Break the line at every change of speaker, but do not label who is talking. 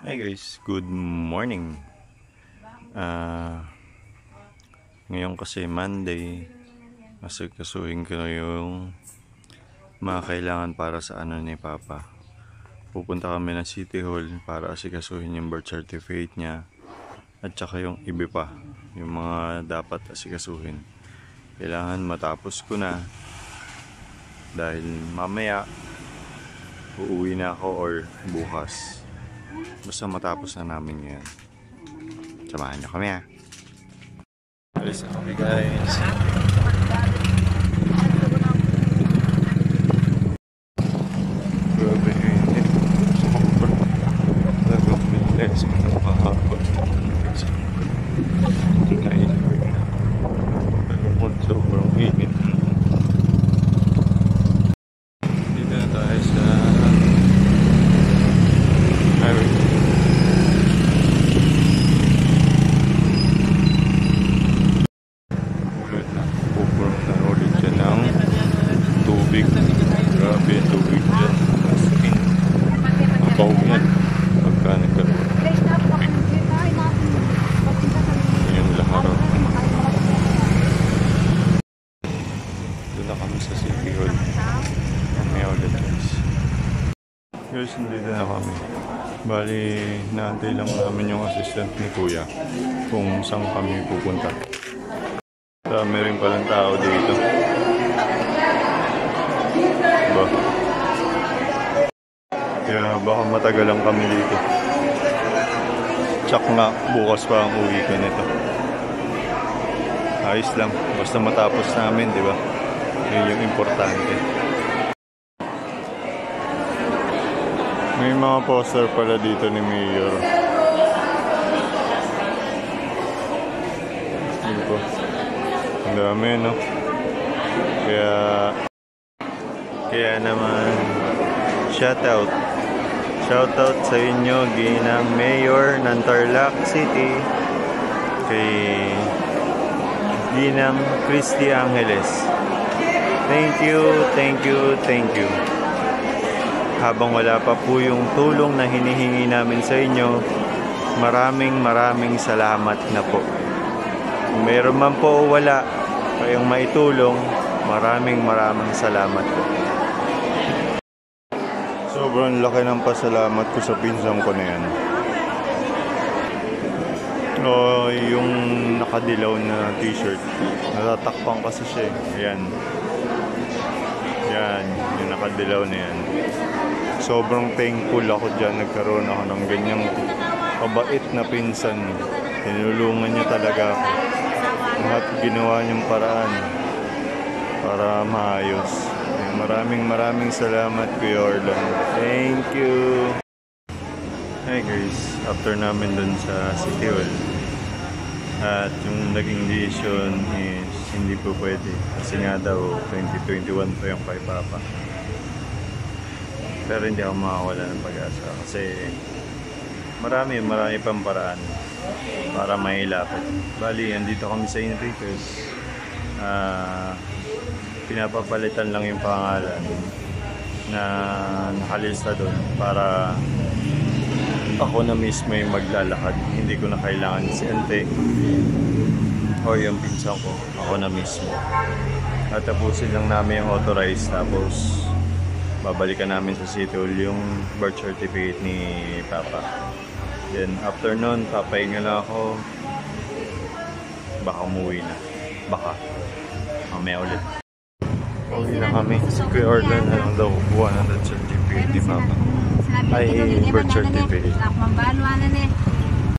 Hi guys, good morning. Ngayon kasi Monday, asikasuhin ko yung mga kailangan para sa ni Papa. Pupunta kami ng City Hall para asikasuhin yung birth certificate niya at saka yung iba pa, yung mga dapat asikasuhin. Kailangan matapos ko na dahil mamaya uuwi na ako or bukas. Basta matapos na namin yan. Samahan niyo kami Alis na kami guys. Grabe init. Talagang bilis. Mahaba. Sobrang init. Dito na tayo sa highway. Grabe yung tubig dyan. As in, mabaw yan. Pagka nagkaroon. Yung laharap. Doon na kami sa City Hall. Mamaya ulit guys. Guys, nandito na kami. Bali, naantay lang namin yung assistant ni Kuya kung saan kami pupunta. Dami rin palang tao dito. Diba? Kaya baka matagalan kami dito. Tsak nga, bukas pa ang uwi ko nito. Ayos lang, basta matapos namin, di ba? Yun yung importante. May mga poster pala dito ni Mayor. Dito. Ang dami, no? Kaya naman, shoutout sa inyo, ginang Mayor ng Tarlac City, kay ginang Christy Angeles. Thank you. Habang wala pa po yung tulong na hinihingi namin sa inyo, maraming salamat na po. Kung mayroon man po o wala kayong maitulong, maraming salamat po. Sobrang laki ng pasalamat ko sa pinsan ko na yan. Yung nakadilaw na t-shirt, natatakpan kasi siya. Yan, yung nakadilaw na yan. Sobrang thankful ako dyan. Nagkaroon ako ng ganyang kabait na pinsan. Tinulungan niya talaga ako. Lahat ginawa niyang paraan para maayos. Maraming salamat Kuya Orlon. Thank you. Hi guys, after namin dun sa City Hall, at yung naging decision is hindi po pwede kasi nga daw 2021 pa yung kay Papa. Pero hindi ako makawala ng pag-asa kasi marami pang paraan para mailapit. Bali, andito kami sa Enriquez. Pinapapalitan lang yung pangalan na nakalista doon para ako na mismo yung maglalakad. Hindi ko na kailangan si Ante o yung pinsan ko. Ako na mismo. At tapusin lang namin yung authorized, tapos babalikan namin sa City Hall yung birth certificate ni Papa. Then after nun, papahinga lang ako. Baka umuwi na. Baka mamaya ulit. Uwi na kami. Si Kuya Orlon na lang daw kukuha ng birth certificate ni Papa. Ay, birth certificate.